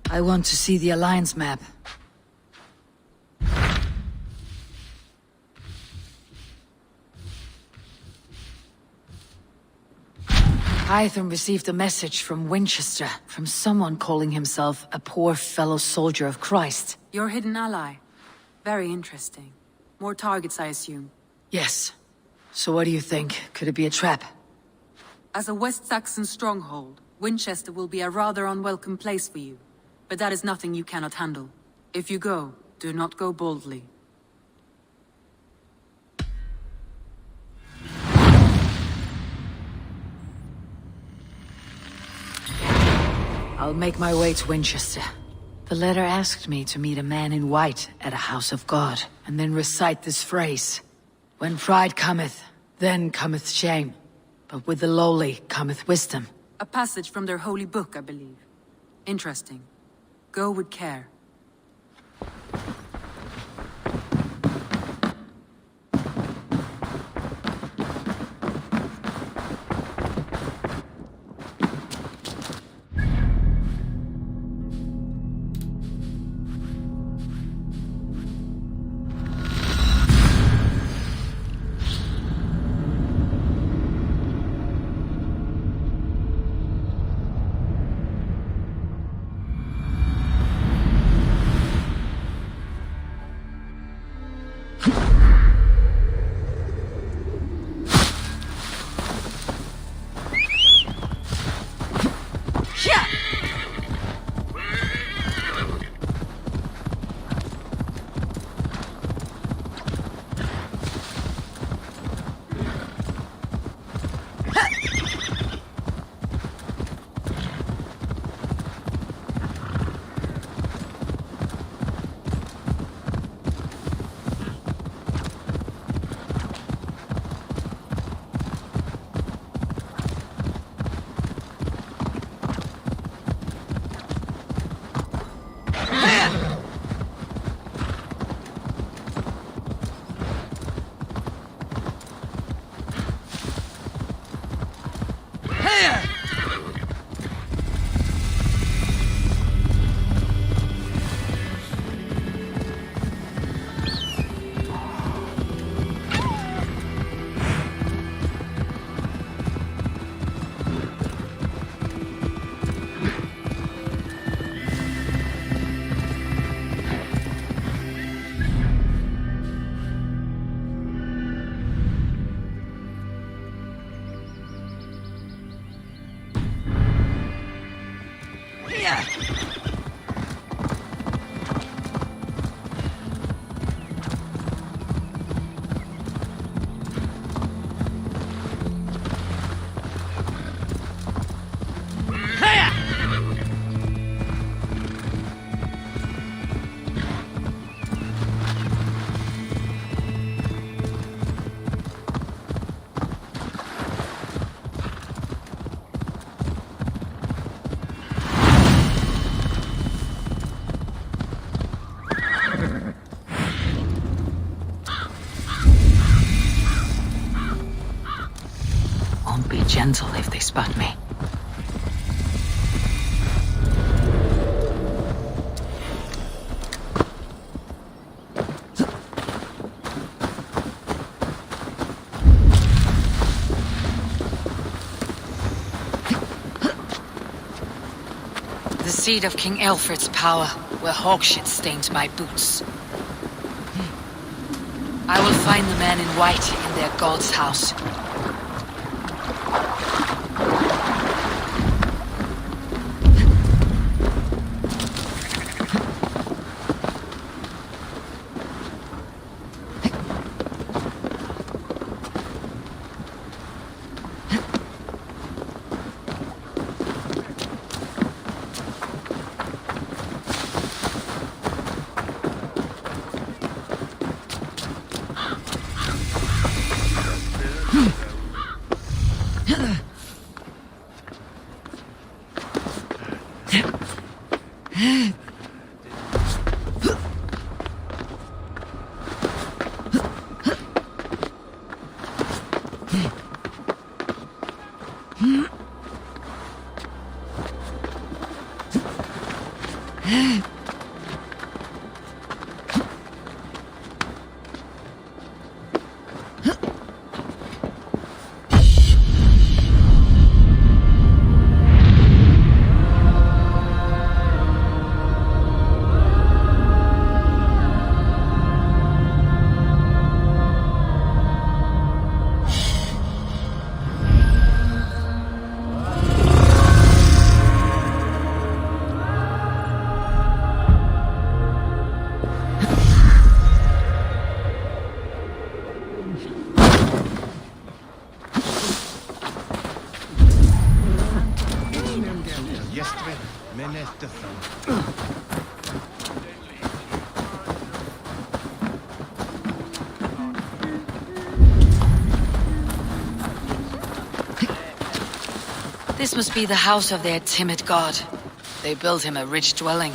I want to see the Alliance map. Hytham received a message from Wincestre, from someone calling himself a poor fellow soldier of Christ. Your hidden ally. Very interesting. More targets, I assume. Yes. So what do you think? Could it be a trap? As a West Saxon stronghold, Wincestre will be a rather unwelcome place for you. But that is nothing you cannot handle. If you go, do not go boldly. I'll make my way to Winchester. The letter asked me to meet a man in white at a house of God, and then recite this phrase. When pride cometh, then cometh shame. But with the lowly cometh wisdom. A passage from their holy book, I believe. Interesting. Go with care. Be gentle if they spot me. The seat of King Alfred's power, where hawkshit stained my boots. I will find the man in white in their god's house. Wincestre, Wincestre. This must be the house of their timid god. They built him a rich dwelling.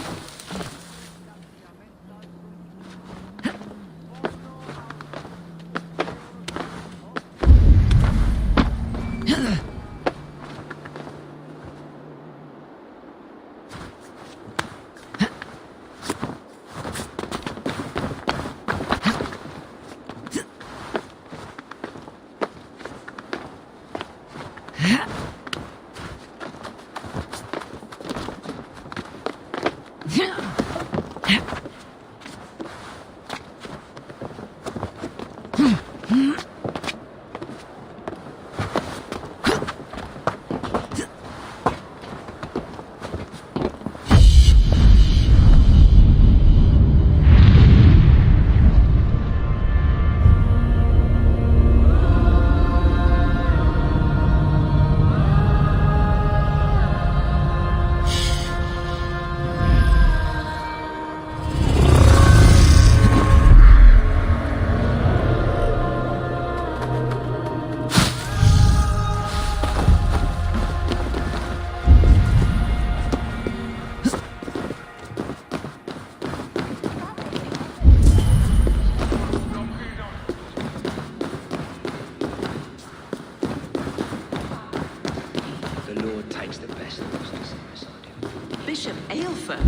Bishop Aelfir?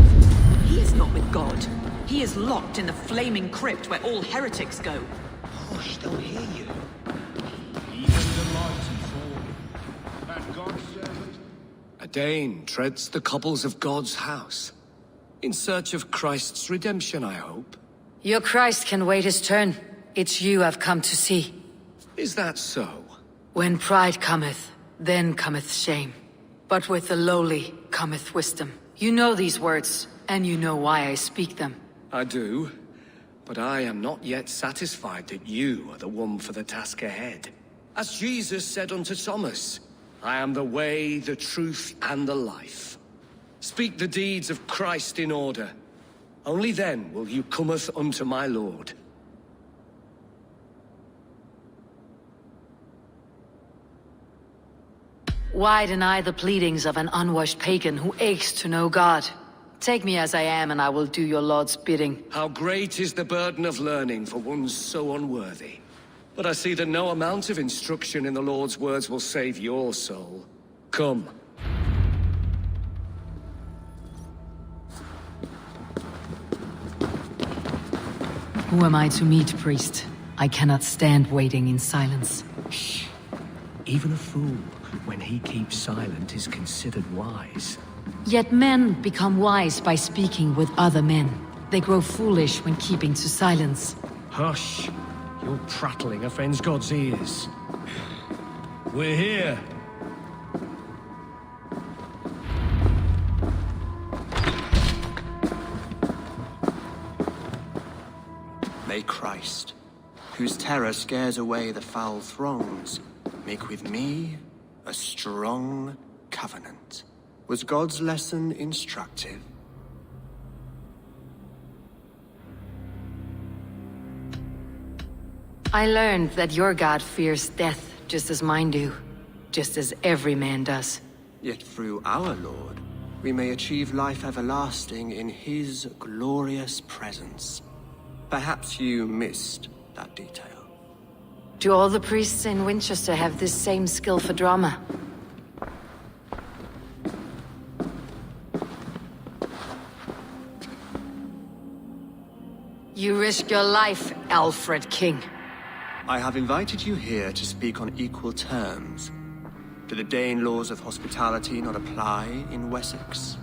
He is not with God. He is locked in the flaming crypt where all heretics go. Hush, don't hear you. Even the mighty fall. And God's servant. A Dane treads the cobbles of God's house. In search of Christ's redemption, I hope. Your Christ can wait his turn. It's you I've come to see. Is that so? When pride cometh, then cometh shame. But with the lowly cometh wisdom. You know these words, and you know why I speak them. I do, but I am not yet satisfied that you are the one for the task ahead. As Jesus said unto Thomas, I am the way, the truth, and the life. Speak the deeds of Christ in order. Only then will you cometh unto my Lord. Why deny the pleadings of an unwashed pagan who aches to know God? Take me as I am, and I will do your Lord's bidding. How great is the burden of learning for one so unworthy. But I see that no amount of instruction in the Lord's words will save your soul. Come. Who am I to meet, priest? I cannot stand waiting in silence. Shh. Even a fool, when he keeps silent, is considered wise. Yet men become wise by speaking with other men. They grow foolish when keeping to silence. Hush! Your prattling offends God's ears. We're here. May Christ, whose terror scares away the foul throngs, make with me a strong covenant. Was God's lesson instructive? I learned that your God fears death just as mine do. Just as every man does. Yet through our Lord, we may achieve life everlasting in his glorious presence. Perhaps you missed that detail. Do all the priests in Winchester have this same skill for drama? You risk your life, Alfred King. I have invited you here to speak on equal terms. Do the Dane laws of hospitality not apply in Wessex?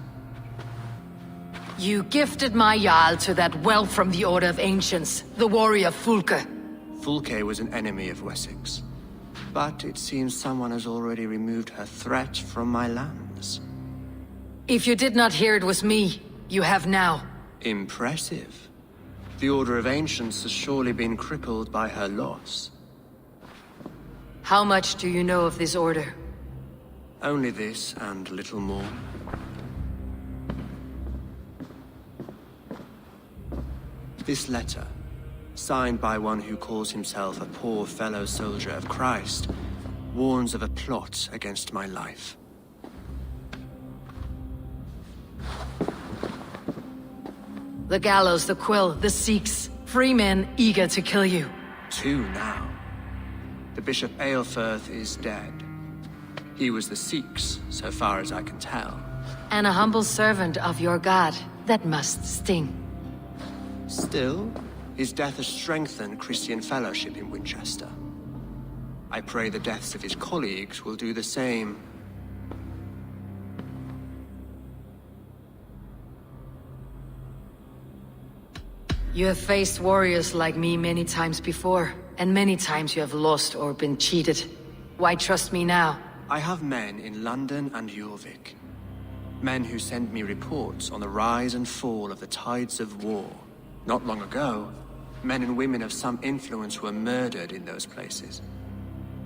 You gifted my Jarl to that whelp from the Order of Ancients, the warrior Fulke. Fulke was an enemy of Wessex. But it seems someone has already removed her threat from my lands. If you did not hear it was me, you have now. Impressive. The Order of Ancients has surely been crippled by her loss. How much do you know of this order? Only this and little more. This letter, signed by one who calls himself a poor fellow soldier of Christ, warns of a plot against my life. The gallows, the quill, the Sikhs. Free men eager to kill you. 2 now. The Bishop Aelfirth is dead. He was the Sikhs, so far as I can tell. And a humble servant of your god. That must sting. Still, his death has strengthened Christian fellowship in Winchester. I pray the deaths of his colleagues will do the same. You have faced warriors like me many times before, and many times you have lost or been cheated. Why trust me now? I have men in London and Jorvik. Men who send me reports on the rise and fall of the tides of war. Not long ago, men and women of some influence were murdered in those places.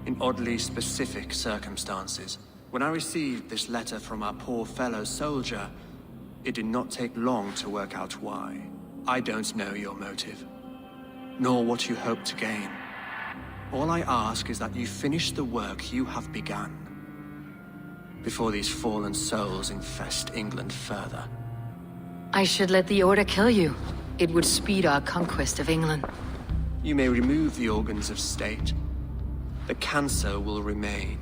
In oddly specific circumstances. When I received this letter from our poor fellow soldier, it did not take long to work out why. I don't know your motive, nor what you hope to gain. All I ask is that you finish the work you have begun, before these fallen souls infest England further. I should let the Order kill you. It would speed our conquest of England. You may remove the organs of state. The cancer will remain.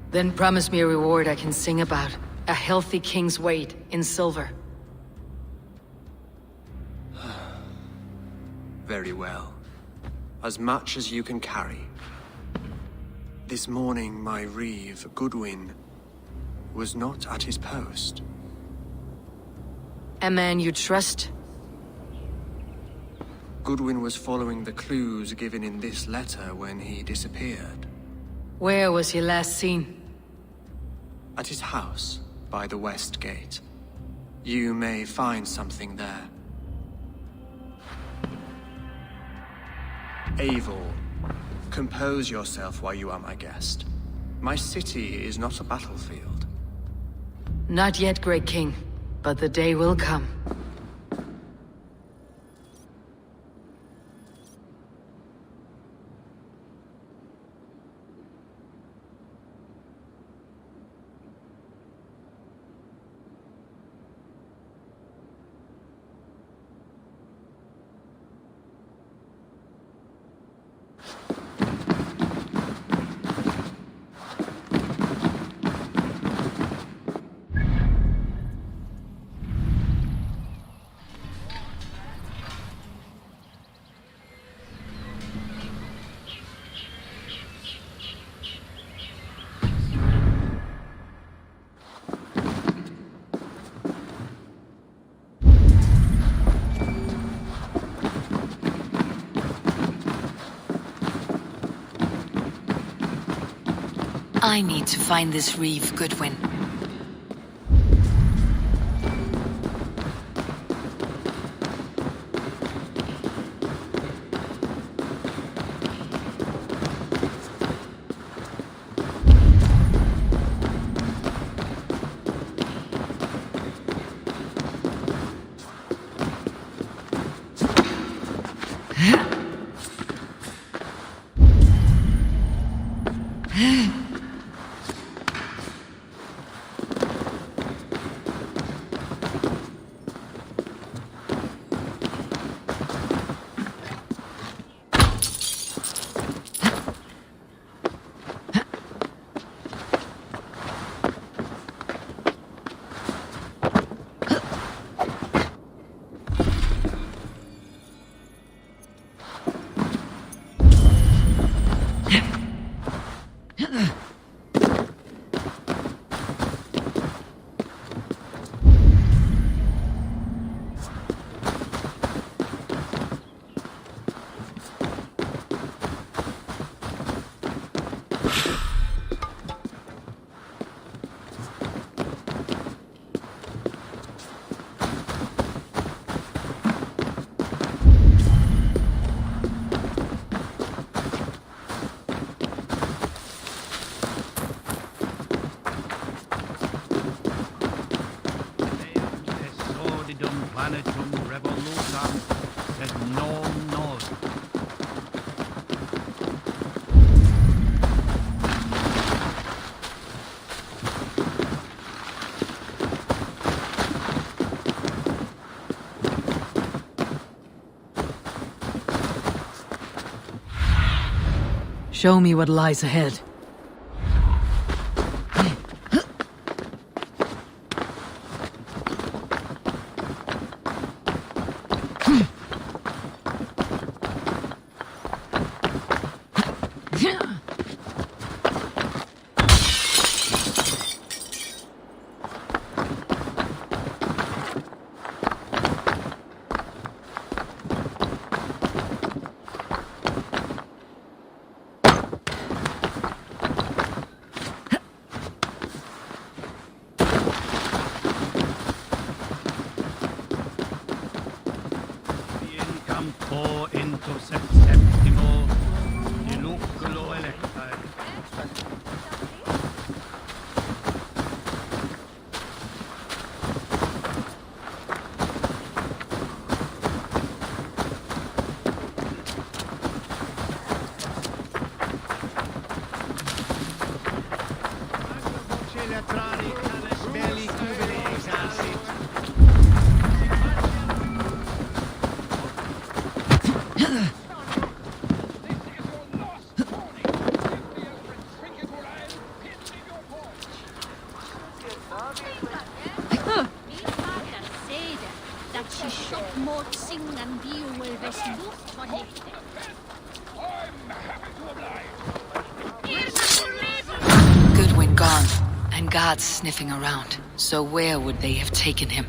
Then promise me a reward I can sing about. A healthy king's weight in silver. Very well. As much as you can carry. This morning, my reeve, Goodwin, was not at his post. A man you trust? Goodwin was following the clues given in this letter when he disappeared. Where was he last seen? At his house, by the West Gate. You may find something there. Eivor, compose yourself while you are my guest. My city is not a battlefield. Not yet, Great King, but the day will come. I need to find this reeve, Goodwin. Panatum revolutam, sed non nos. Show me what lies ahead. Campo into septimo, diluculo electae. Goodwin gone, and guards sniffing around. So where would they have taken him?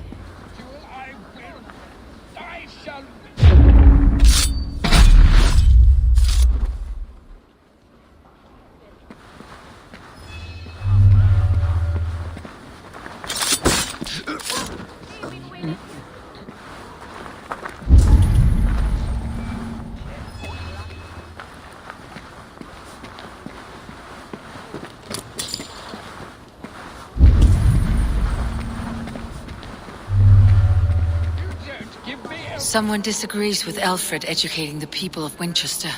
Someone disagrees with Alfred educating the people of Winchester.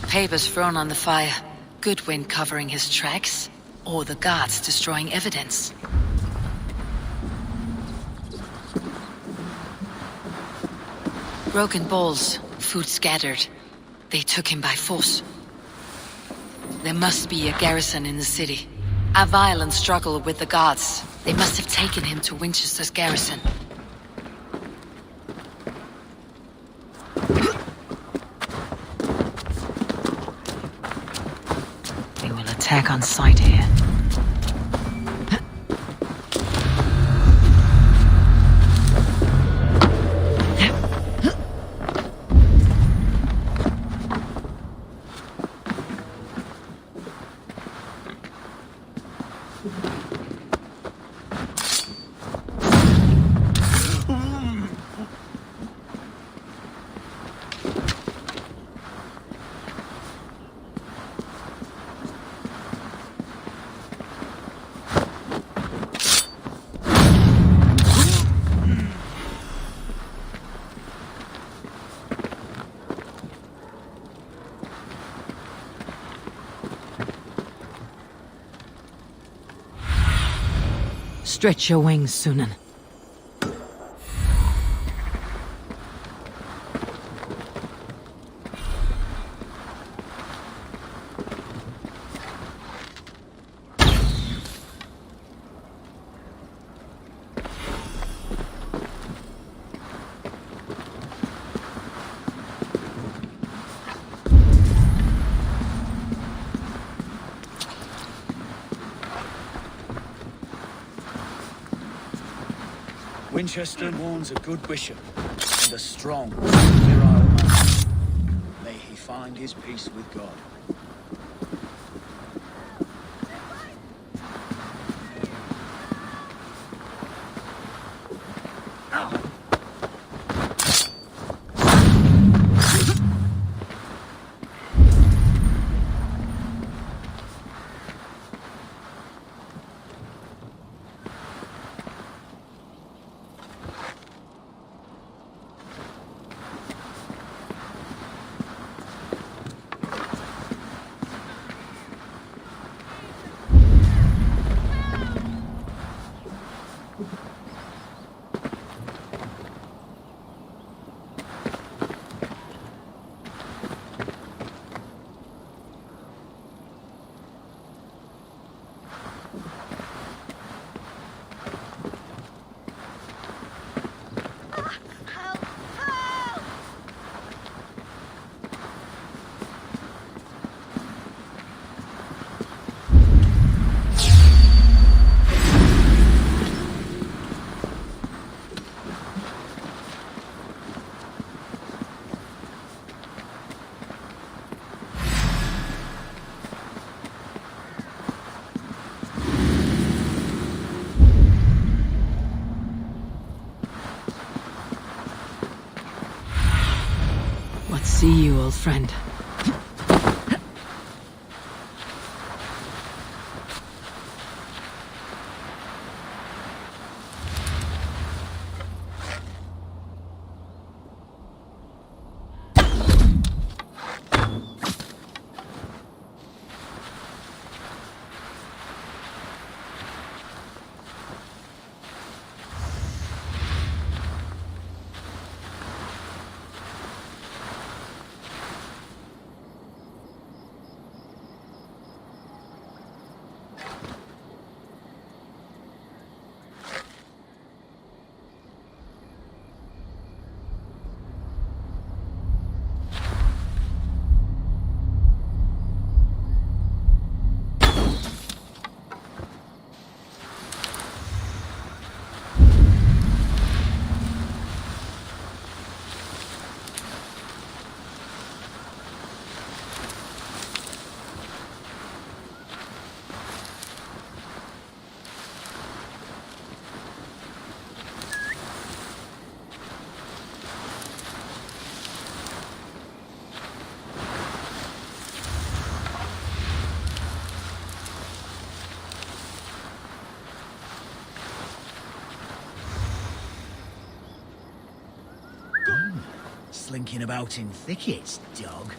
Papers thrown on the fire. Goodwin covering his tracks, or the guards destroying evidence. Broken bowls, food scattered. They took him by force. There must be a garrison in the city. A violent struggle with the guards. They must have taken him to Winchester's garrison. They will attack on sight here. Stretch your wings, Sunan. Winchester mourns a good bishop and a strong, virile man. May he find his peace with God. not see you, old friend. Slinking about in thickets, dog.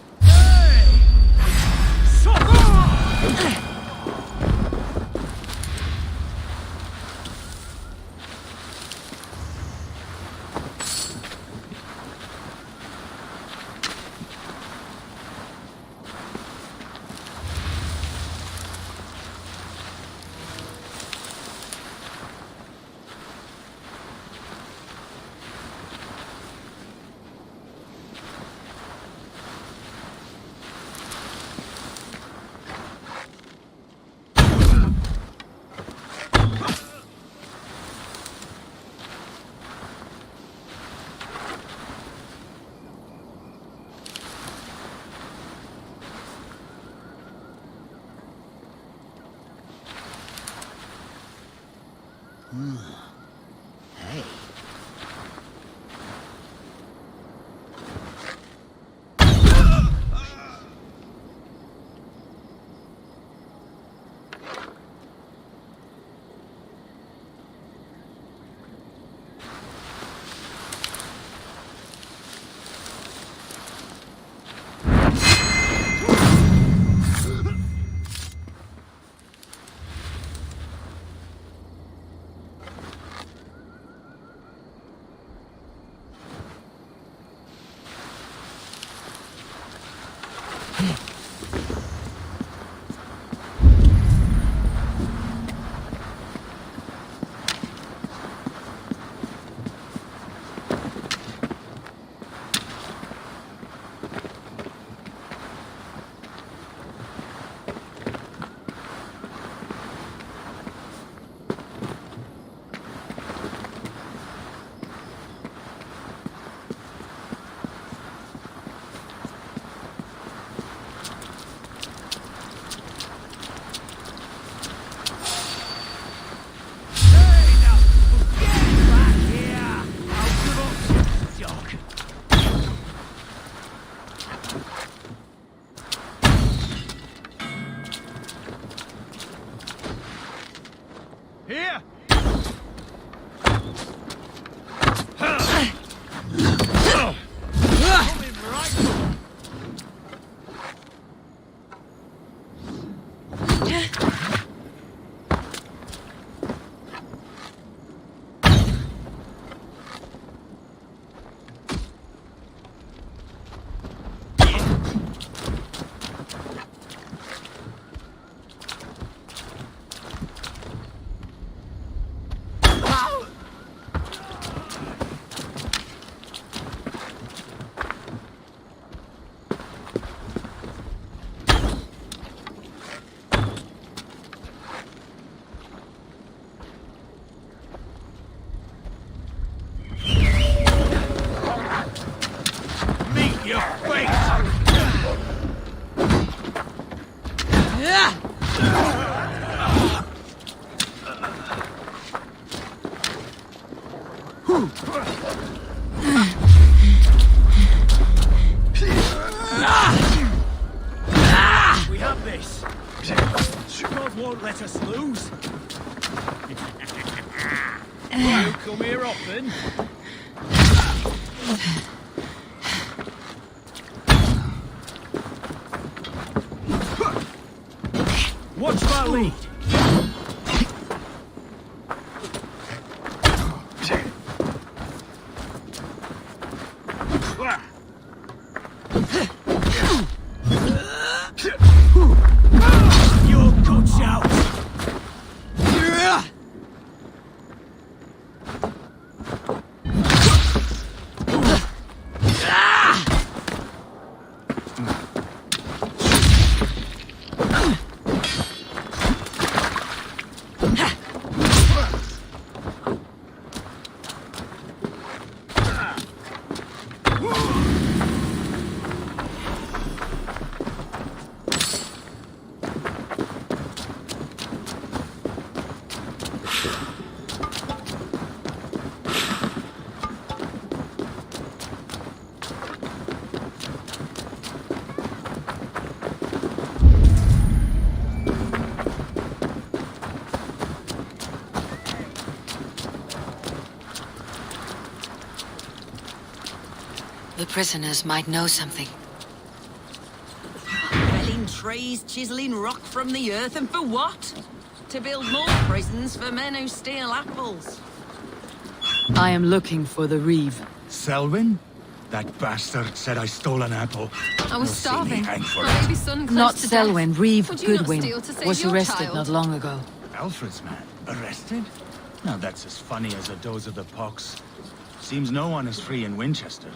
Hey. Here! let us lose. You come here often? Watch that lead! Your guts out! The prisoners might know something. Felling trees, chiseling rock from the earth, and for what? To build more prisons for men who steal apples. I am looking for the Reeve. Selwyn? That bastard said I stole an apple. I was You'll see me starving. hang for My it. baby son close Not to Selwyn, death. Reeve Would you not Goodwin. steal to save Was your arrested child? not long ago. Alfred's man. Arrested? Now that's as funny as a dose of the pox. Seems no one is free in Winchester.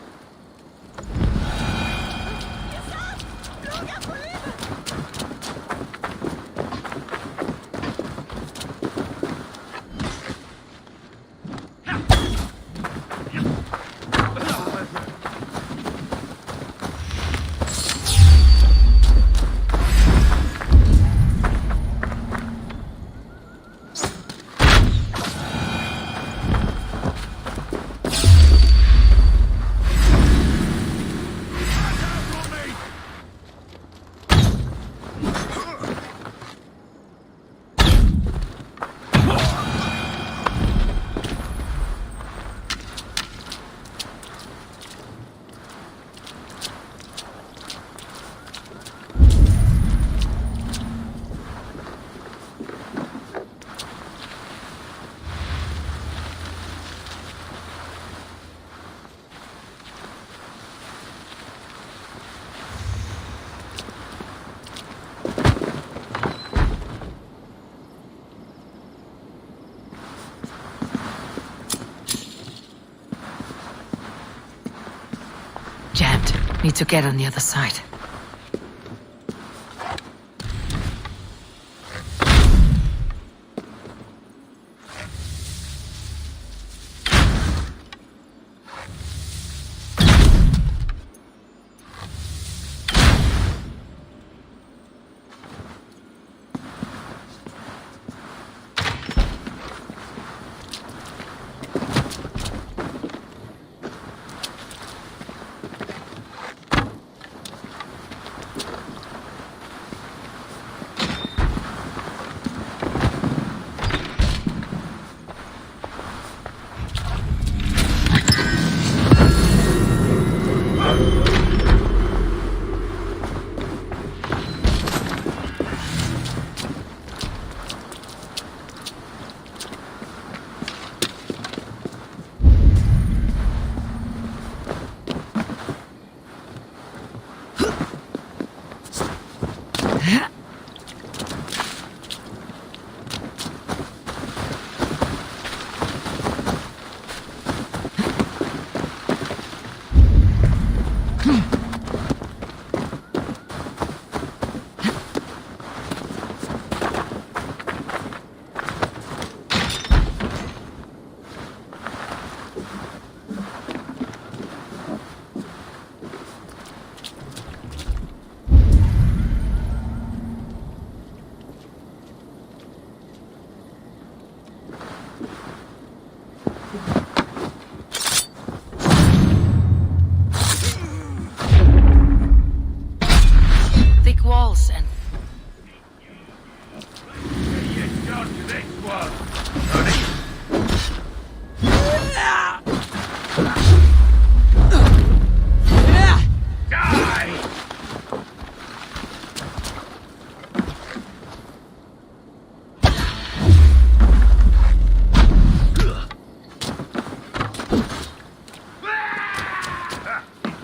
Jammed. Need to get on the other side.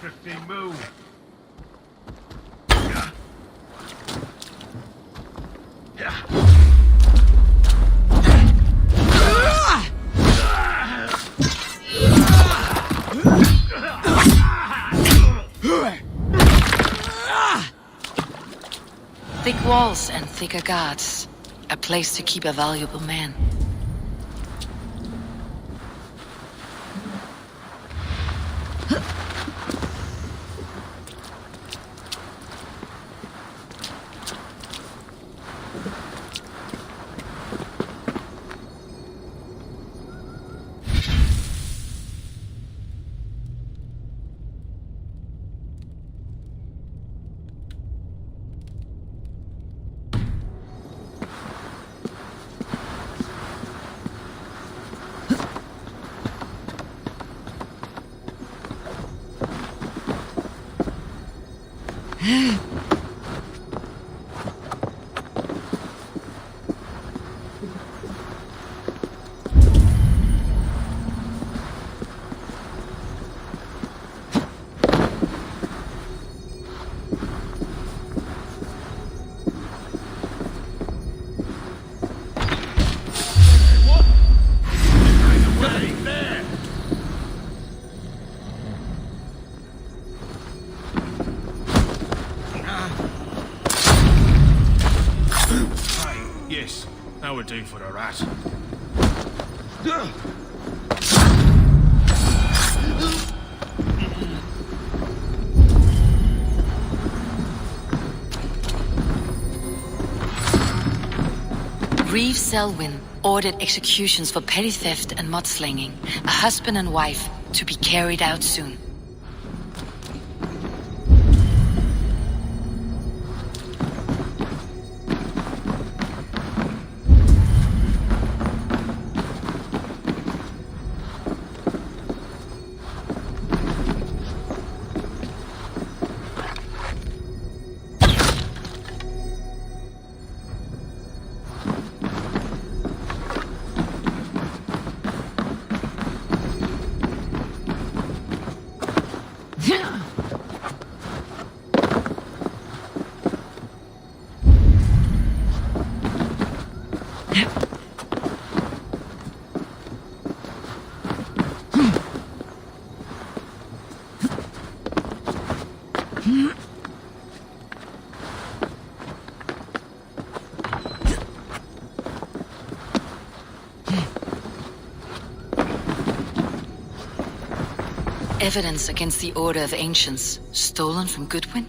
Thrifty move. Thick walls and thicker guards. A place to keep a valuable man. Yes, that would do for the rat. Reeve Selwyn ordered executions for petty theft and mudslinging, a husband and wife to be carried out soon. Evidence against the Order of Ancients, stolen from Goodwin?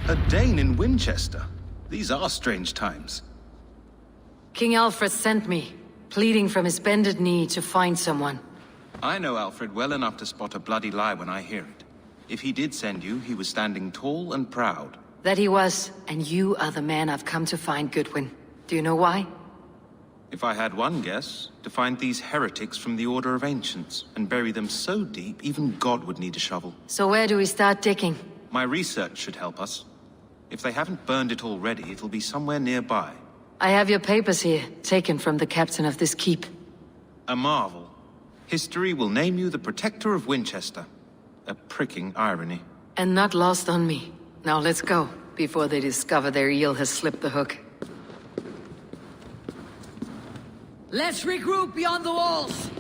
A Dane in Winchester. These are strange times. King Alfred sent me, pleading from his bended knee to find someone. I know Alfred well enough to spot a bloody lie when I hear it. If he did send you, he was standing tall and proud. That he was, and you are the man I've come to find, Goodwin. Do you know why? If I had one guess, to find these heretics from the Order of Ancients, and bury them so deep, even God would need a shovel. So where do we start digging? My research should help us. If they haven't burned it already, it'll be somewhere nearby. I have your papers here, taken from the captain of this keep. A marvel. History will name you the Protector of Winchester. A pricking irony. And not lost on me. Now let's go, before they discover their eel has slipped the hook. Let's regroup beyond the walls!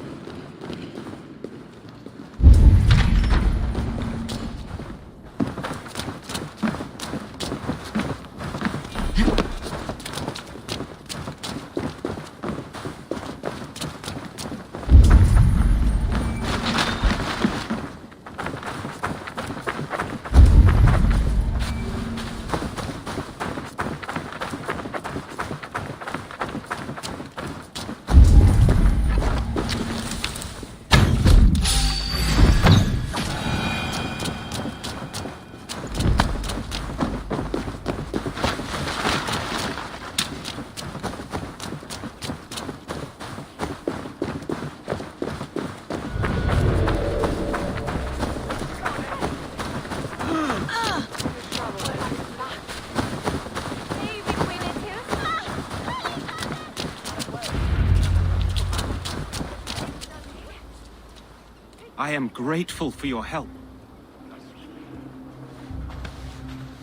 I am grateful for your help.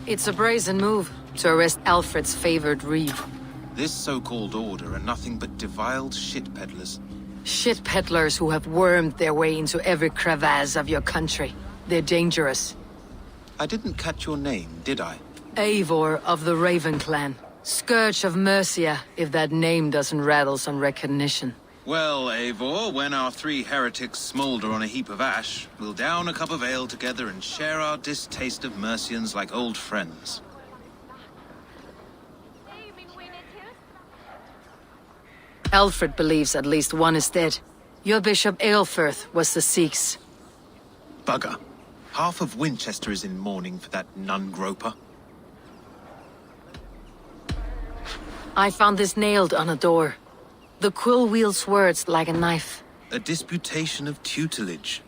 It's a brazen move to arrest Alfred's favored reeve. This so-called order are nothing but deviled shit peddlers. Shit peddlers who have wormed their way into every crevasse of your country. They're dangerous. I didn't catch your name, did I? Eivor of the Raven Clan. Scourge of Mercia, if that name doesn't rattle some recognition. Well, Eivor, when our three heretics smolder on a heap of ash, we'll down a cup of ale together and share our distaste of Mercians like old friends. Alfred believes at least one is dead. Your Bishop Aelfirth was the Sikhs. Bugger. Half of Wincestre is in mourning for that nun-groper. I found this nailed on a door. The quill wields words like a knife. A disputation of tutelage.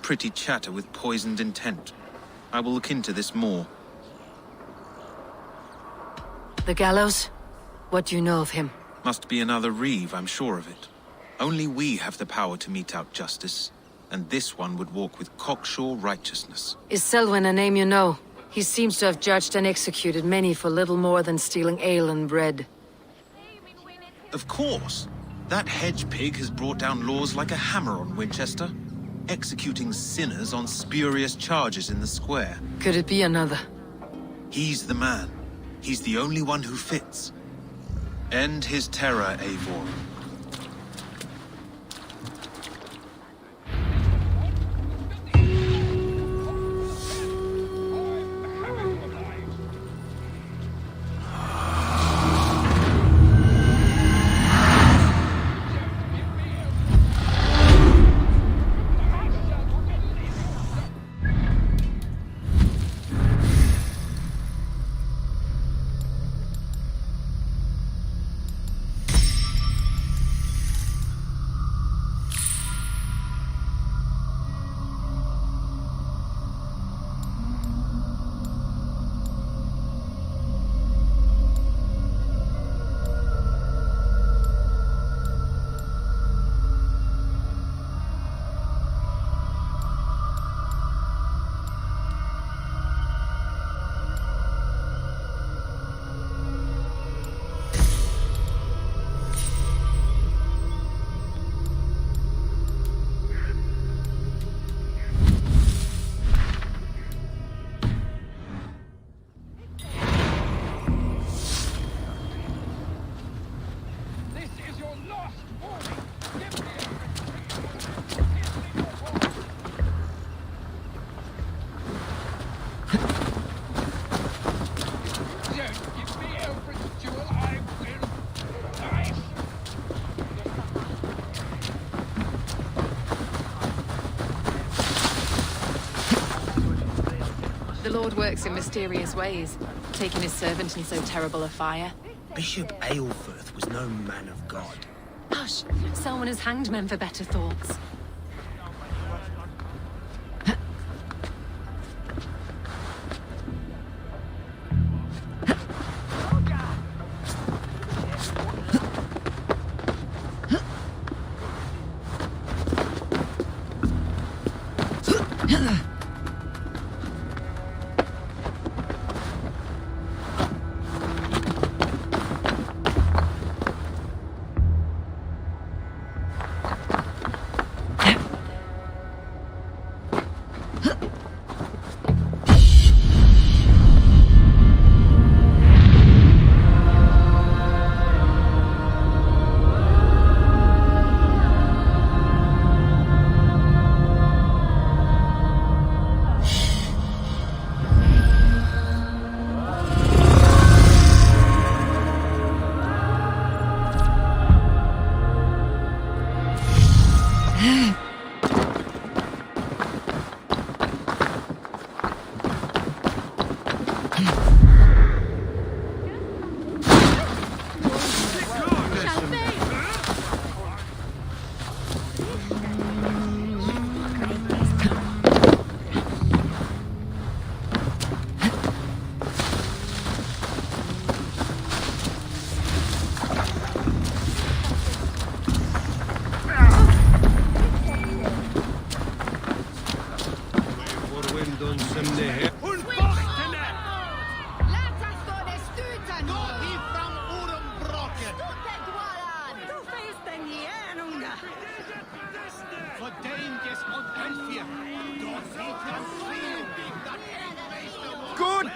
Pretty chatter with poisoned intent. I will look into this more. The gallows? What do you know of him? Must be another reeve, I'm sure of it. Only we have the power to mete out justice, and this one would walk with cocksure righteousness. Is Selwyn a name you know? He seems to have judged and executed many for little more than stealing ale and bread. Of course. That hedge pig has brought down laws like a hammer on Winchester, executing sinners on spurious charges in the square. Could it be another? He's the man. He's the only one who fits. End his terror, Eivor. The Lord works in mysterious ways, taking his servant in so terrible a fire. Bishop Aelfirth was no man of God. Hush! Selwyn has hanged men for better thoughts.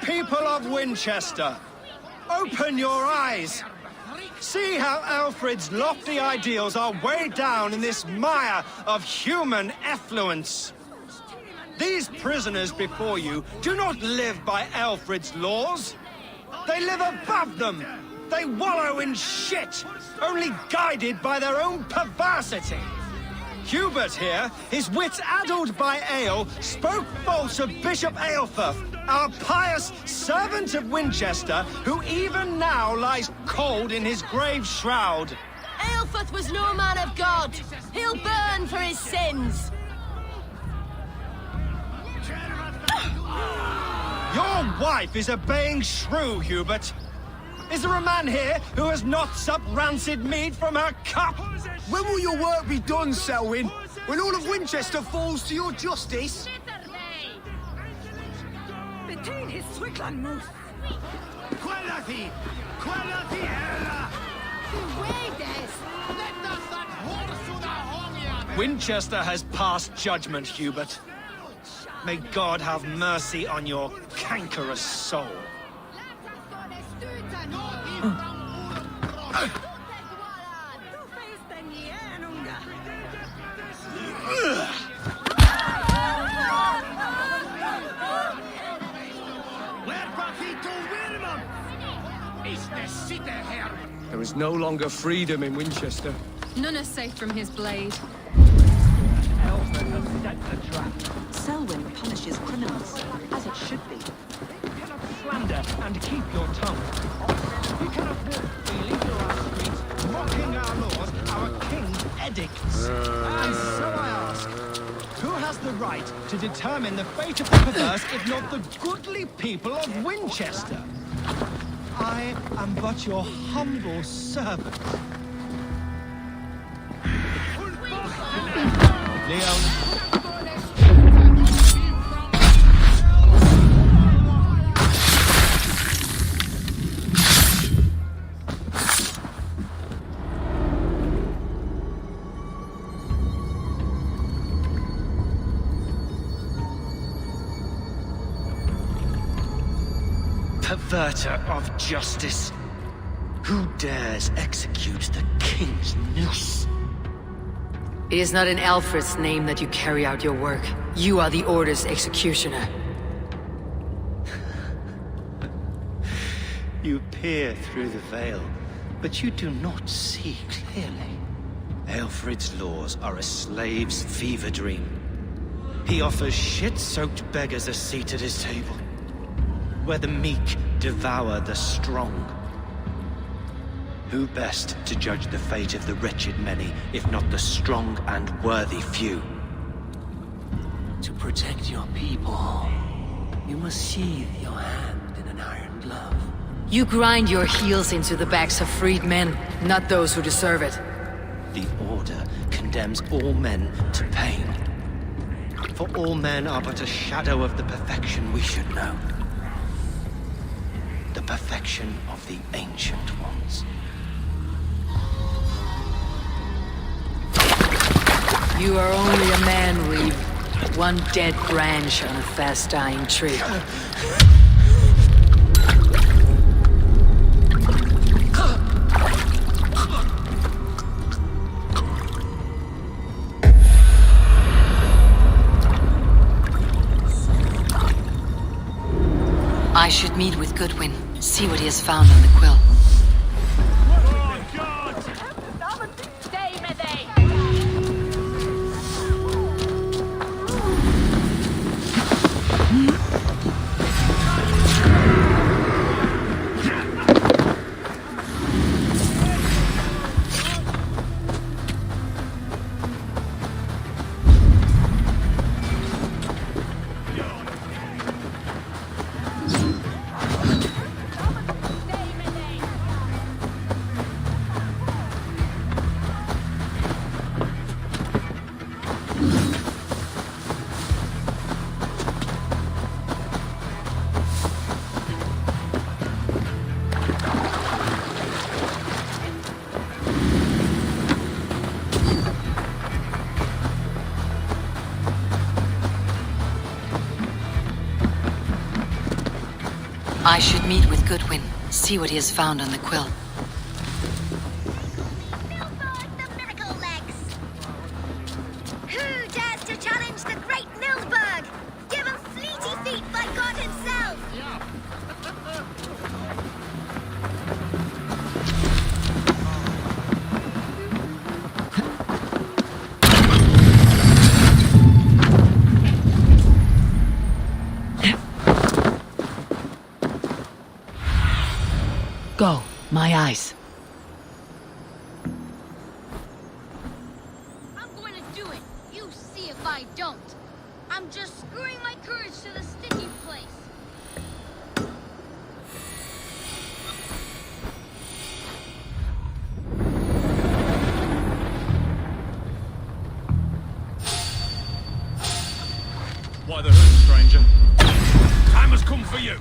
people of Winchester, open your eyes. See how Alfred's lofty ideals are weighed down in this mire of human effluence. These prisoners before you do not live by Alfred's laws. They live above them. They wallow in shit, only guided by their own perversity. Hubert here, his wits addled by ale, spoke false of Bishop Aelfirth, our pious servant of Winchester, who even now lies cold in his grave shroud. Aelfirth was no man of God. He'll burn for his sins. Your wife is a baying shrew, Hubert. Is there a man here who has not supped rancid mead from her cup? When will your work be done, Selwyn? When all of Winchester falls to your justice? Winchester has passed judgment, Hubert. May God have mercy on your cankerous soul. There is no longer freedom in Winchester. None are safe from his blade. Selwyn punishes criminals, as it should be. You cannot slander and keep your tongue. You cannot walk freely through our streets, Mocking our laws, our king's edicts. And so I ask, who has the right to determine the fate of the perverse if not the goodly people of Winchester? I am but your humble servant. Leon. Perverter of justice. Who dares execute the king's noose? It is not in Alfred's name that you carry out your work. You are the Order's executioner. You peer through the veil, but you do not see clearly. Alfred's laws are a slave's fever dream. He offers shit-soaked beggars a seat at his table, where the meek devour the strong. Who best to judge the fate of the wretched many, if not the strong and worthy few? To protect your people, you must sheathe your hand in an iron glove. You grind your heels into the backs of freed men, not those who deserve it. The Order condemns all men to pain. For all men are but a shadow of the perfection we should know. The perfection of the Ancient Ones. You are only a man, Reeve. One dead branch on a fast-dying tree. I should meet with Goodwin, see what he has found on the quill. I should meet with Goodwin, see what he has found on the quill. Who dares to challenge the great Nilsberg? Give him fleety feet by God himself! Go, my eyes. I'm going to do it. You see if I don't. I'm just screwing my courage to the sticking place. Why the hood, stranger? Time has come for you.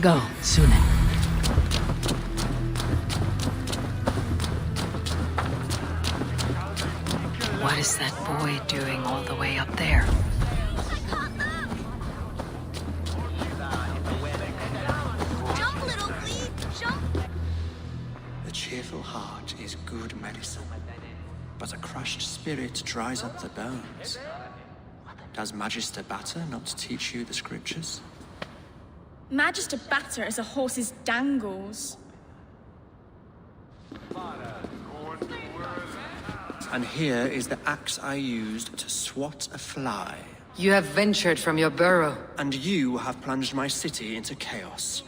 Go, Sunan. What is that boy doing all the way up there? Jump, little flea! Jump! A cheerful heart is good medicine, but a crushed spirit dries up the bones. Does Magister Batter not teach you the scriptures? Magister Batter is a horse's dangles. And here is the axe I used to swat a fly. You have ventured from your burrow. And you have plunged my city into chaos.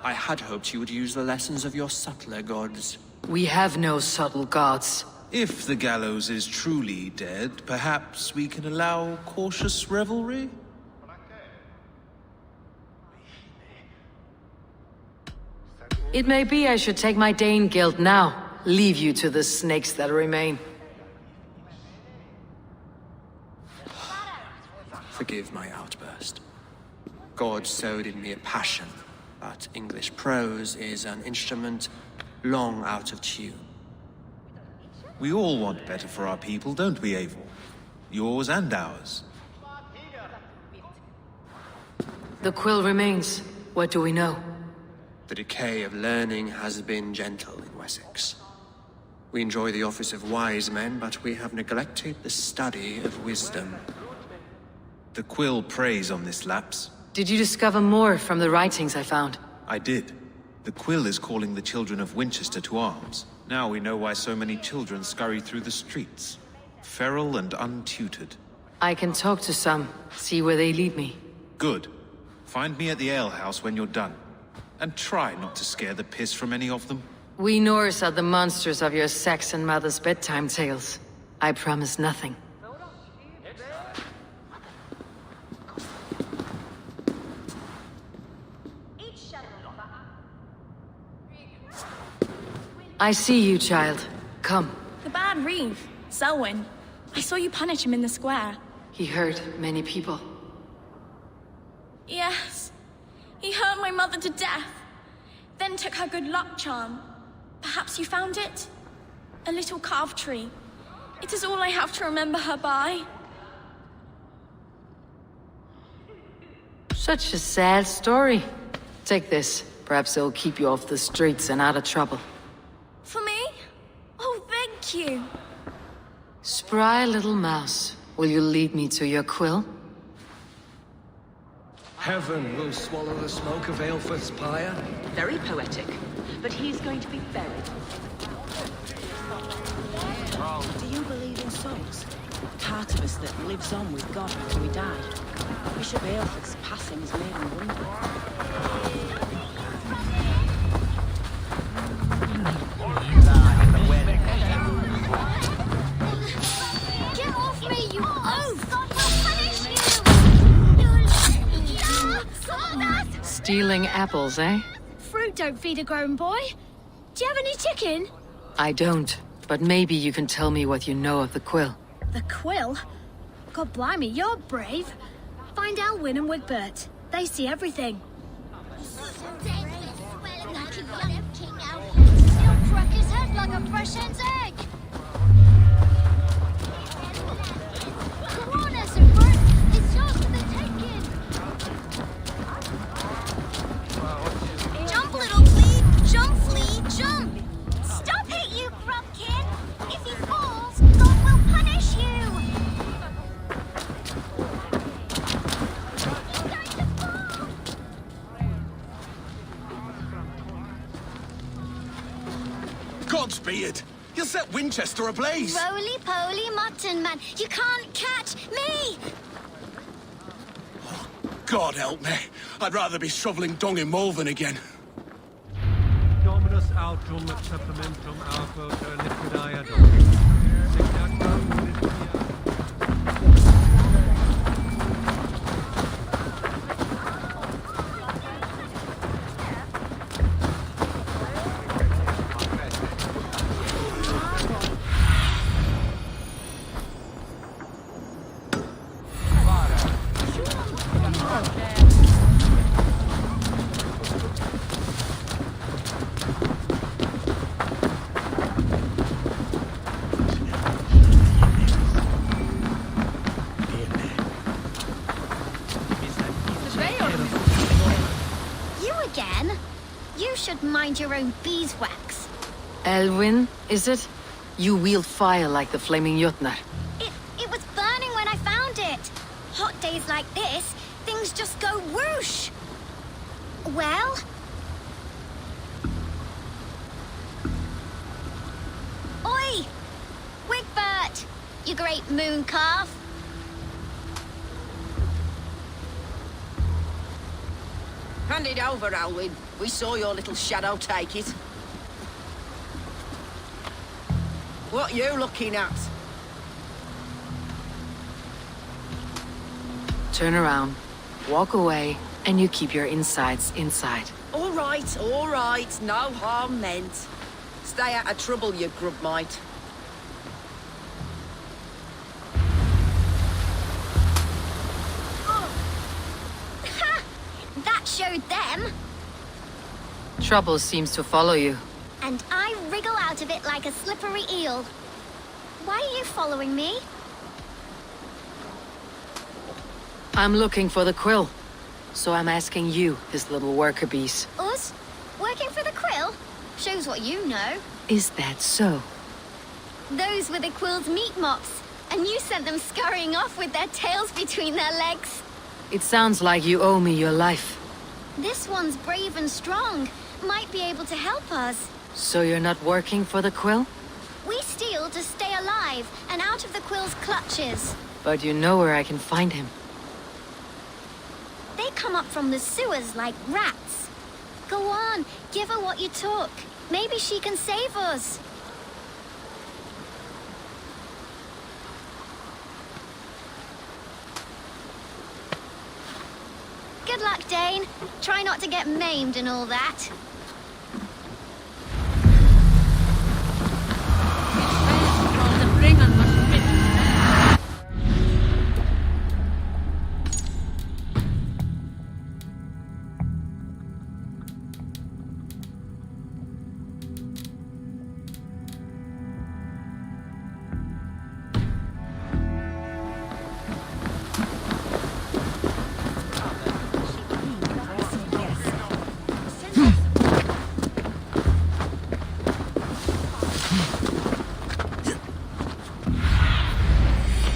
I had hoped you would use the lessons of your subtler gods. We have no subtle gods. If the gallows is truly dead, perhaps we can allow cautious revelry? It may be I should take my Dane guild now. Leave you to the snakes that remain. Forgive my outburst. God sowed in me a passion, but English prose is an instrument long out of tune. We all want better for our people, don't we, Eivor? Yours and ours. The quill remains. What do we know? The decay of learning has been gentle in Wessex. We enjoy the office of wise men, but we have neglected the study of wisdom. The quill preys on this lapse. Did you discover more from the writings I found? I did. The quill is calling the children of Wincestre to arms. Now we know why so many children scurry through the streets. Feral and untutored. I can talk to some, see where they lead me. Good. Find me at the alehouse when you're done. And try not to scare the piss from any of them. We Norse are the monsters of your Saxon mother's bedtime tales. I promise nothing. I see you, child. Come. The bad Reeve, Selwyn. I saw you punish him in the square. He hurt many people. Yes. He hurt my mother to death. Then took her good luck charm. Perhaps you found it? A little carved tree. It is all I have to remember her by. Such a sad story. Take this. Perhaps it'll keep you off the streets and out of trouble. For me? Oh, thank you. Spry little mouse. Will you lead me to your quill? Heaven will swallow the smoke of Aelfred's pyre. Very poetic, but he's going to be buried. Do you believe in souls? Part of us that lives on with God after we die. Bishop Aelfred's passing has made me wonder. Get off me, you oaf! God will punish you! Stealing apples, eh? Fruit don't feed a grown boy. Do you have any chicken? I don't, but maybe you can tell me what you know of the quill. The quill? God blimey, you're brave. Find Elwyn and Wigbert. They see everything. fresh hen's egg! Come on, Ezra, it's yours for the taking! Jump, little flea! Jump, flea, jump! Stop it, you grubkin! If he falls, God will punish you! He's going to fall! Godspeed! You'll set Winchester ablaze! Roly-poly mutton man, you can't catch me! God help me. I'd rather be shoveling dung in Malvern again. Dominus autum supplementum alpha liquidiadum. You again? You should mind your own beeswax. Elwyn, is it? You wield fire like the flaming Jotnar. It was burning when I found it. Hot days like this, things just go whoosh. Well? Oi! Wigbert! You great moon calf! Hand it over, Alwyn. We saw your little shadow take it. What you looking at? Turn around, walk away, and you keep your insides inside. All right. No harm meant. Stay out of trouble, you grub mite. Ha! That showed them. Trouble seems to follow you. And I wriggle out of it like a slippery eel. Why are you following me? I'm looking for the quill. So I'm asking you, his little worker bees. Us? Working for the quill? Shows what you know. Is that so? Those were the quill's meat mops, and you sent them scurrying off with their tails between their legs. It sounds like you owe me your life. This one's brave and strong. Might be able to help us. So you're not working for the quill? We steal to stay alive and out of the quill's clutches. But you know where I can find him. They come up from the sewers like rats. Go on, give her what you took. Maybe she can save us. Good luck, Dane. Try not to get maimed and all that.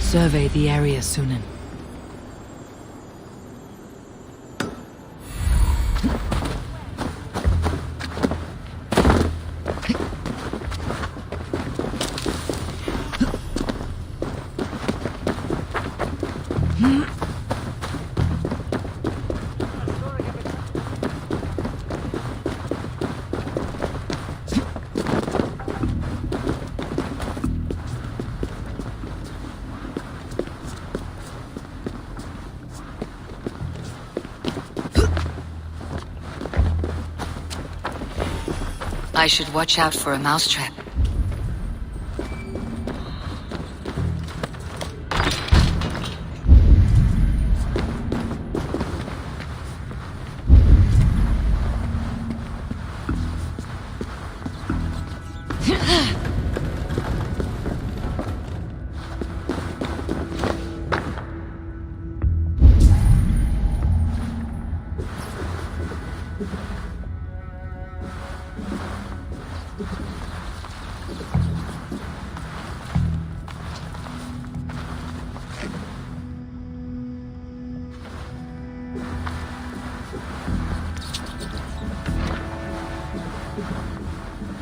Survey the area, Sunan. I should watch out for a mousetrap.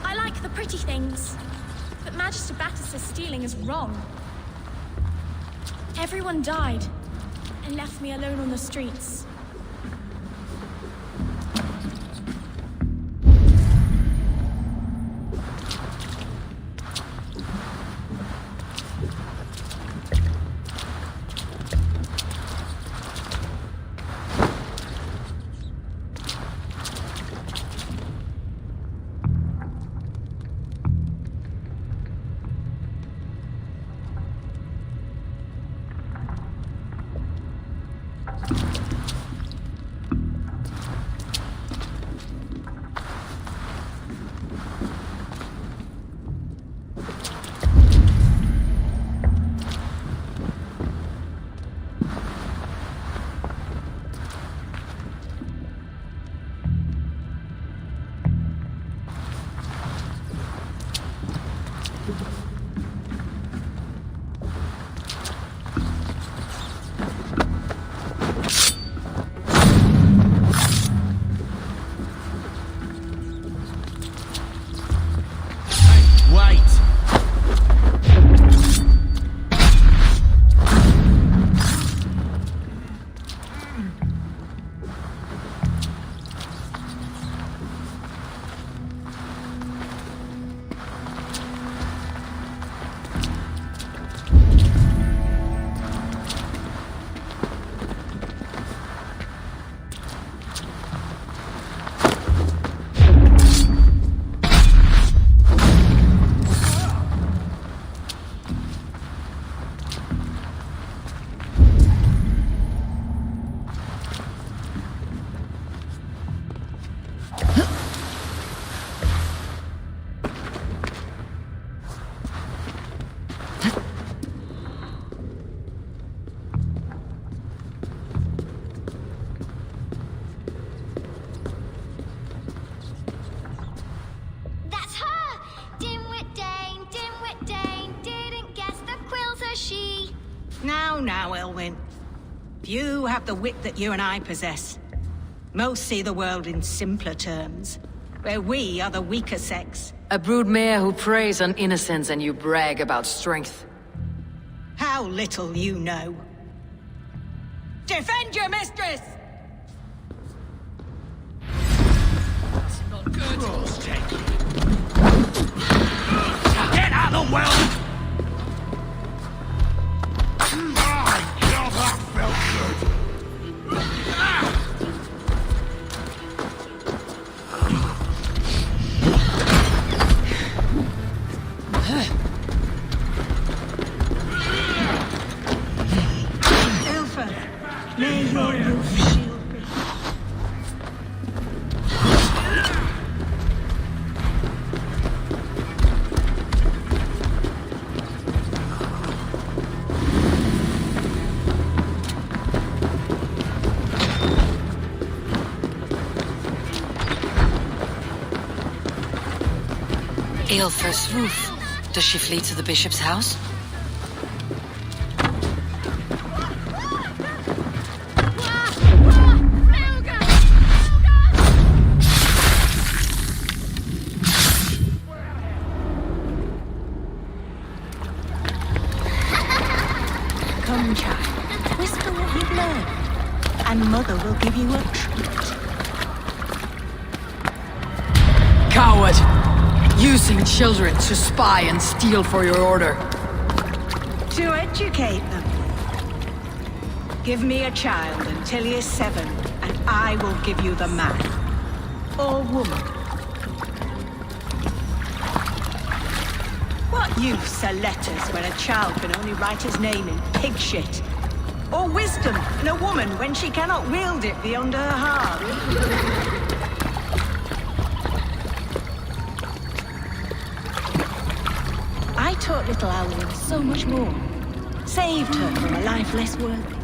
I like the pretty things, but Magister Battus' stealing is wrong. Everyone died and left me alone on the streets. Now, Elwyn. Few have the wit that you and I possess. Most see the world in simpler terms, where we are the weaker sex. A broodmare who preys on innocence and you brag about strength. How little you know. Defend your mistress! That's not good. Get out of the well! That felt good. Ilford, may your roof shield me. Aelfir's roof. Does she flee to the bishop's house? Come, child. Whisper what you've learned, and Mother will give you a treat. Coward! Using children to spy and steal for your order. To educate them. Give me a child until he is 7, and I will give you the man. Or woman. What use are letters when a child can only write his name in pig shit? Or wisdom in a woman when she cannot wield it beyond her heart? I taught little Alwyn so much more. Saved her from a life less worthy.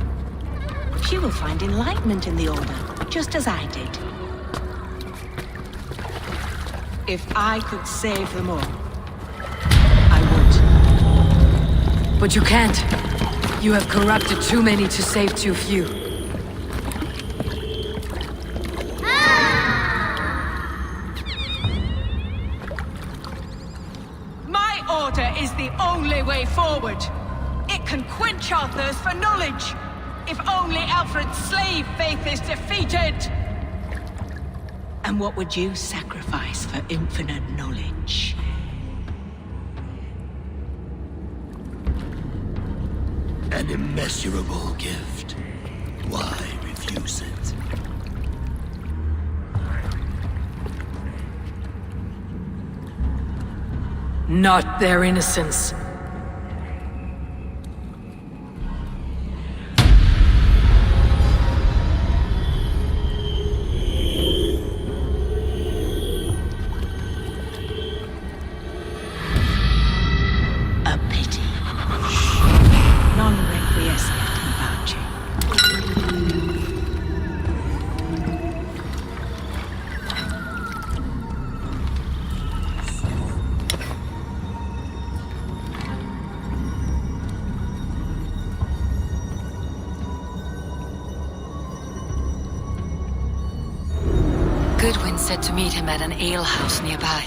She will find enlightenment in the Order, just as I did. If I could save them all, I would. But you can't. You have corrupted too many to save too few. My Order is the only way forward. It can quench our thirst for knowledge. If only Alfred's slave faith is defeated! And what would you sacrifice for infinite knowledge? An immeasurable gift. Why refuse it? Not their innocence. A pity. Non requiescat in pace. Goodwin said to meet him at an alehouse nearby.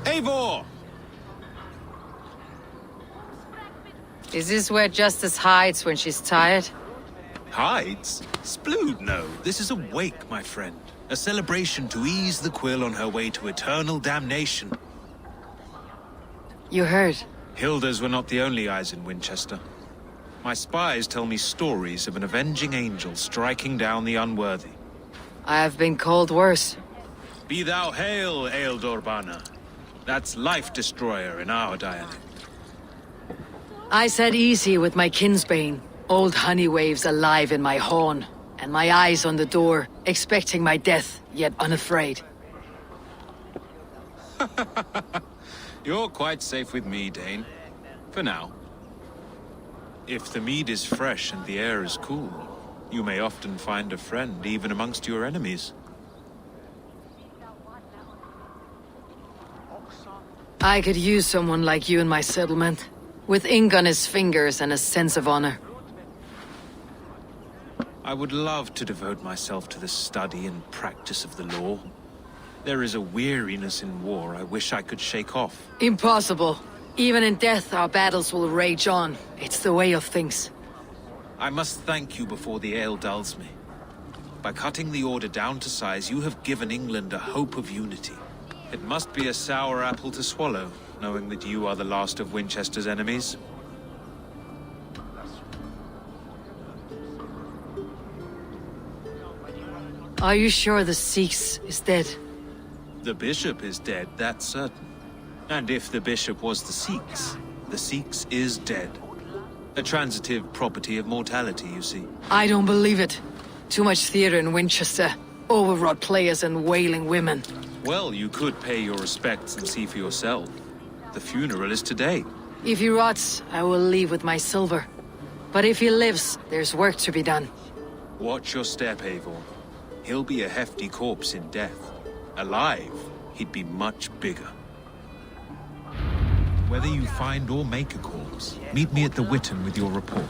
Eivor! Is this where Justice hides when she's tired? Hides? Splood, no. This is a wake, my friend. A celebration to ease the quill on her way to eternal damnation. You heard? Hilda's were not the only eyes in Winchester. My spies tell me stories of an avenging angel striking down the unworthy. I have been called worse. Be thou hail, Ealdorbanna. That's Life Destroyer in our dialect. I said easy with my kinsbane. Old honey waves alive in my horn, and my eyes on the door, expecting my death, yet unafraid. You're quite safe with me, Dane. For now. If the mead is fresh and the air is cool, you may often find a friend even amongst your enemies. I could use someone like you in my settlement, with ink on his fingers and a sense of honor. I would love to devote myself to the study and practice of the law. There is a weariness in war I wish I could shake off. Impossible. Even in death, our battles will rage on. It's the way of things. I must thank you before the ale dulls me. By cutting the order down to size, you have given England a hope of unity. It must be a sour apple to swallow, knowing that you are the last of Winchester's enemies. Are you sure the Sikhs is dead? The bishop is dead, that's certain. And if the bishop was the Sikhs is dead. A transitive property of mortality, you see. I don't believe it. Too much theater in Winchester. Overwrought players and wailing women. Well, you could pay your respects and see for yourself. The funeral is today. If he rots, I will leave with my silver. But if he lives, there's work to be done. Watch your step, Eivor. He'll be a hefty corpse in death. Alive, he'd be much bigger. Whether you find or make a corpse, meet me at the Witten with your report.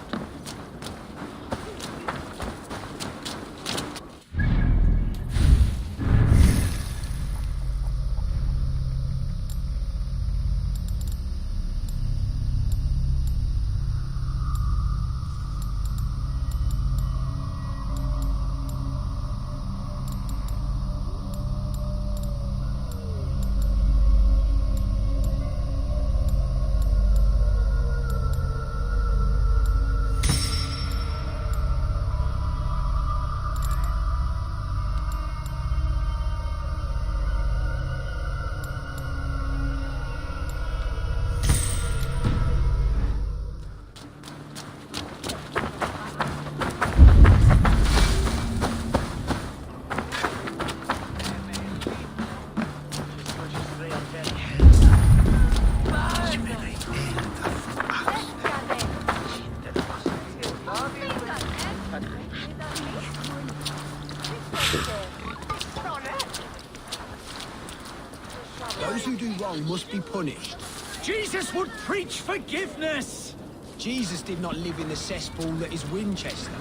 Those who do wrong must be punished. Jesus would preach forgiveness! Jesus did not live in the cesspool that is Winchester.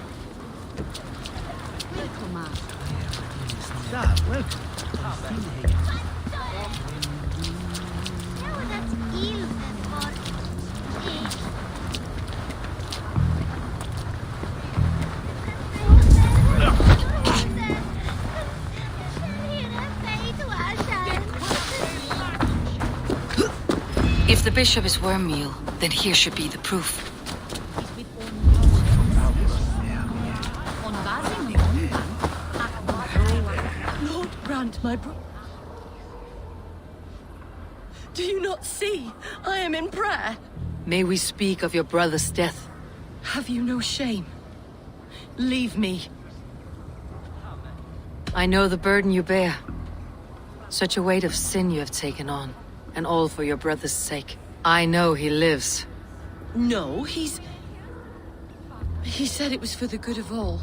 If the bishop is wormmeal, then here should be the proof. Lord grant my Do you not see? I am in prayer. May we speak of your brother's death? Have you no shame? Leave me. I know the burden you bear. Such a weight of sin you have taken on. And all for your brother's sake. I know he lives. No, He said it was for the good of all.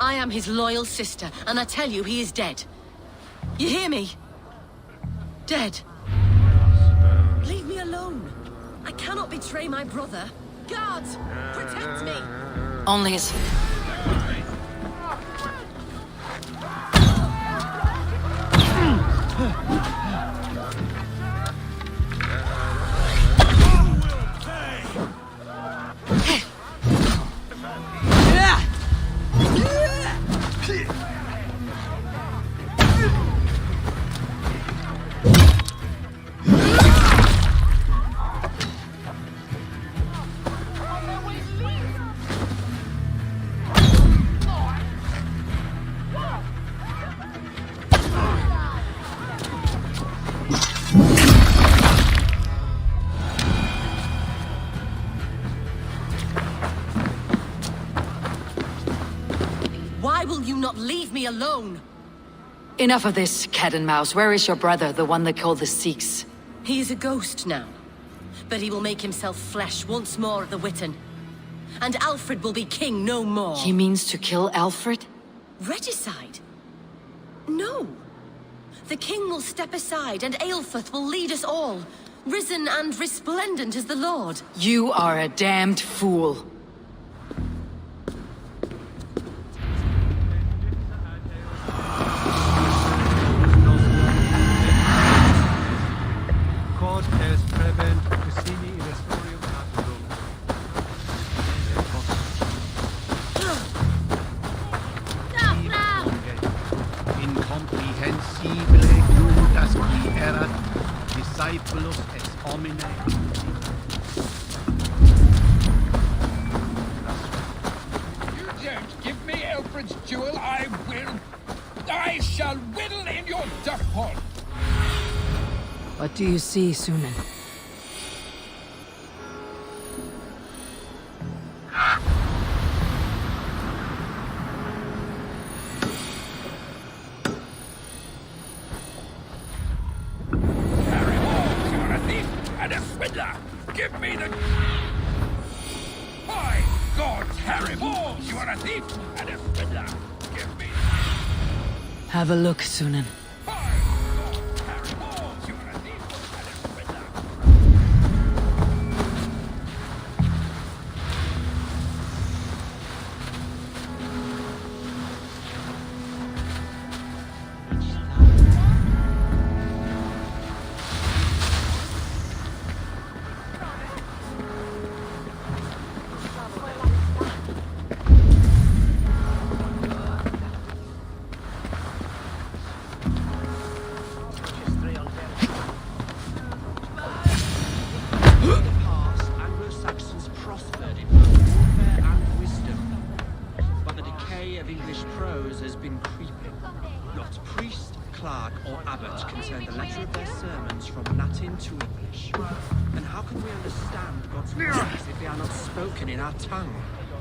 I am his loyal sister, and I tell you, he is dead. You hear me? Dead. Leave me alone. I cannot betray my brother. Guards, protect me! Only his... Leave me alone! Enough of this, cat and mouse. Where is your brother, the one they call the Sikhs? He is a ghost now. But he will make himself flesh once more at the Witten. And Alfred will be king no more. He means to kill Alfred? Regicide? No. The king will step aside and Aelfrith will lead us all. Risen and resplendent as the Lord. You are a damned fool. Quod est prebent Cassini in historium Apulum. Incomprehensibile cultas qui erat discipulus ex homine. You don't give me Alfred's jewel, I shall whittle in your duck pond. What do you see, Sunan? Harry Balls, you're a thief and a swindler. Give me the... By God, Harry Balls, you are a thief and a swindler. Give me... Have a look, Sunan. In our tongue.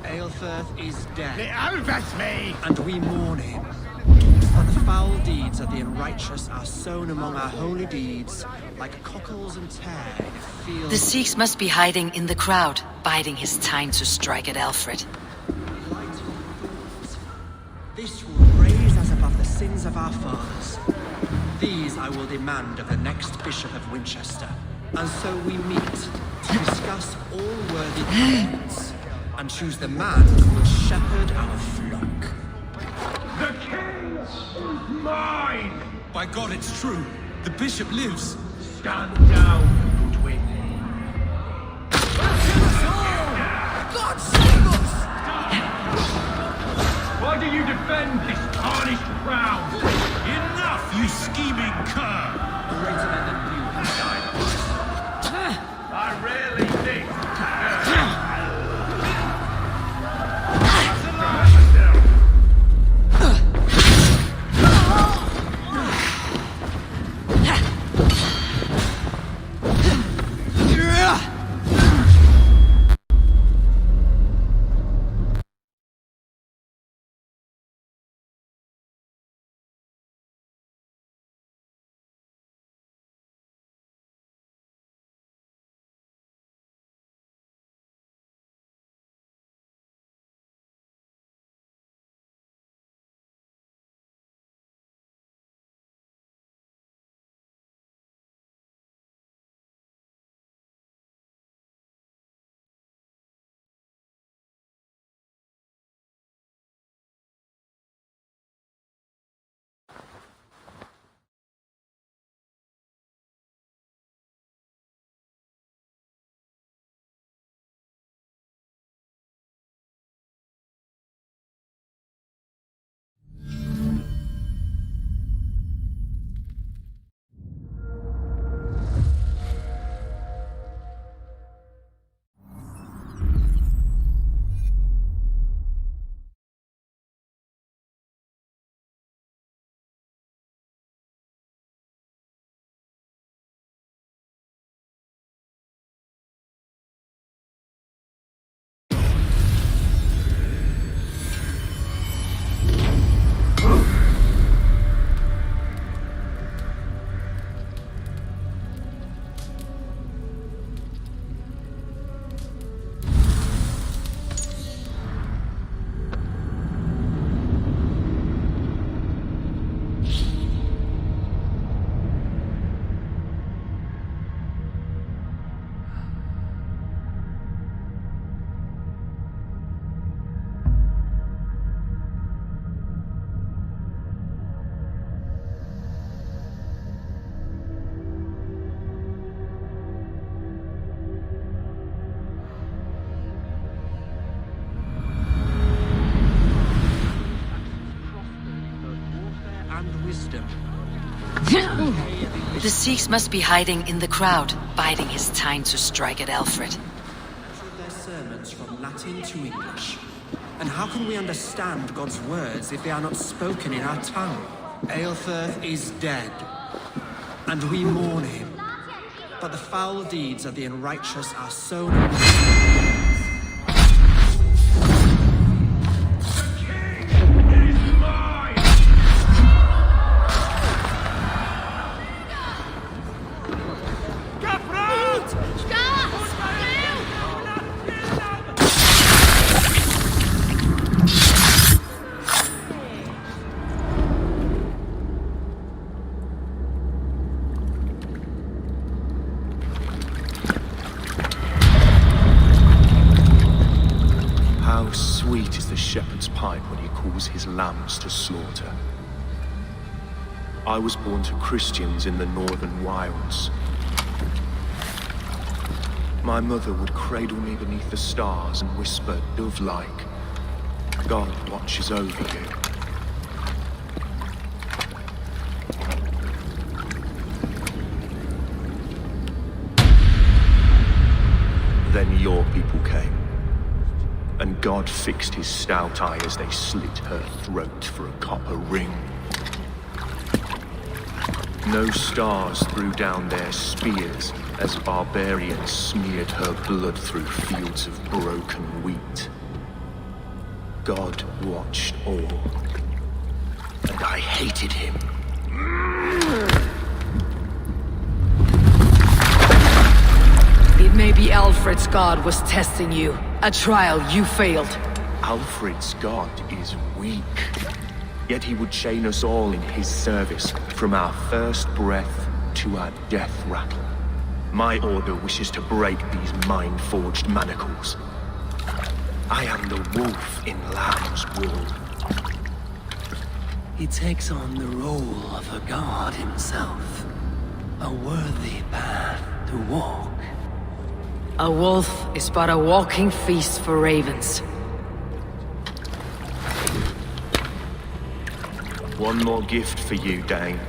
Aelfrith is dead. The Alves me! And we mourn him. For the foul deeds of the unrighteous are sown among our holy deeds, like cockles and tare in a field. The Sikhs must be hiding in the crowd, biding his time to strike at Alfred. This will raise us above the sins of our fathers. These I will demand of the next Bishop of Winchester. And so we meet to discuss all worthy points and choose the man who will shepherd our flock. The king is mine! By God, it's true. The bishop lives. Stand down, Goodwin. God save us! Why do you defend this tarnished crown? Enough, you scheming cur! Greater men than you have died. I rarely think. The Sikhs must be hiding in the crowd, biding his time to strike at Alfred. Their sermons from Latin to English. And how can we understand God's words if they are not spoken in our tongue? Aelfirth is dead, and we mourn him. But the foul deeds of the unrighteous are sown. Sweet is the shepherd's pipe when he calls his lambs to slaughter. I was born to Christians in the northern wilds. My mother would cradle me beneath the stars and whisper, dove-like, God watches over you. Then your people came. And God fixed his stout eye as they slit her throat for a copper ring. No stars threw down their spears as barbarians smeared her blood through fields of broken wheat. God watched all, and I hated him. It may be Alfred's god was testing you. A trial you failed. Alfred's god is weak. Yet he would chain us all in his service, from our first breath to our death rattle. My order wishes to break these mind-forged manacles. I am the wolf in lamb's wool. He takes on the role of a god himself. A worthy path to walk. A wolf is but a walking feast for ravens. One more gift for you, Dane.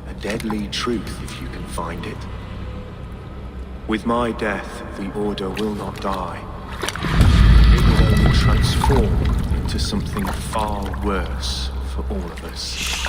A deadly truth, if you can find it. With my death, the Order will not die. It will only transform into something far worse for all of us.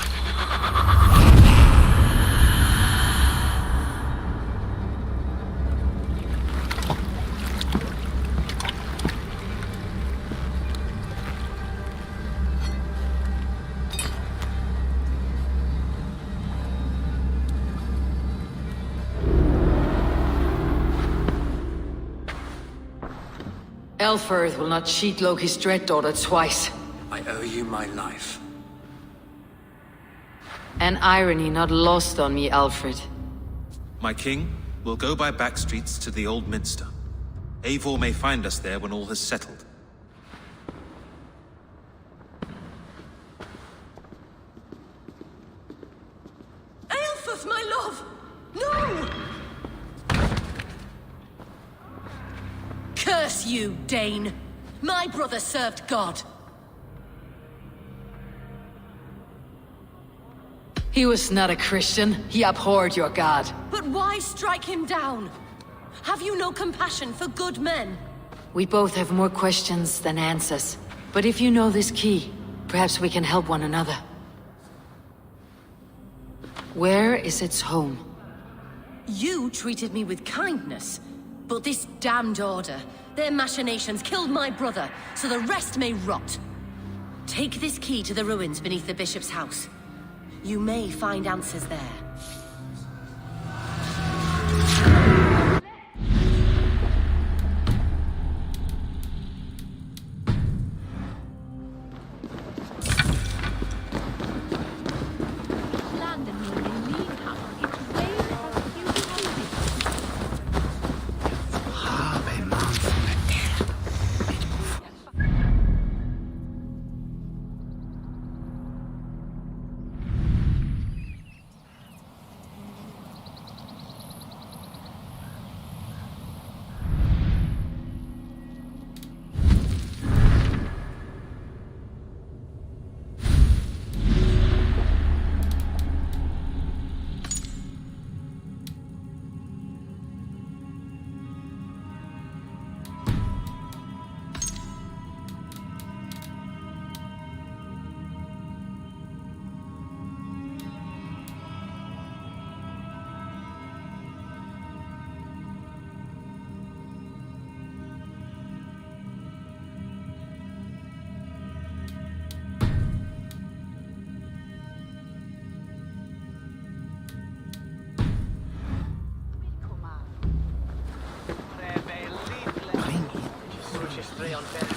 Elfirth will not cheat Loki's dread daughter twice. I owe you my life. An irony not lost on me, Alfred. My king, we'll go by back streets to the old Minster. Eivor may find us there when all has settled. Aelfirth, my love! No! Curse you, Dane! My brother served God. He was not a Christian. He abhorred your god. But why strike him down? Have you no compassion for good men? We both have more questions than answers. But if you know this key, perhaps we can help one another. Where is its home? You treated me with kindness. But this damned Order, their machinations killed my brother, so the rest may rot. Take this key to the ruins beneath the Bishop's house. You may find answers there. unfair.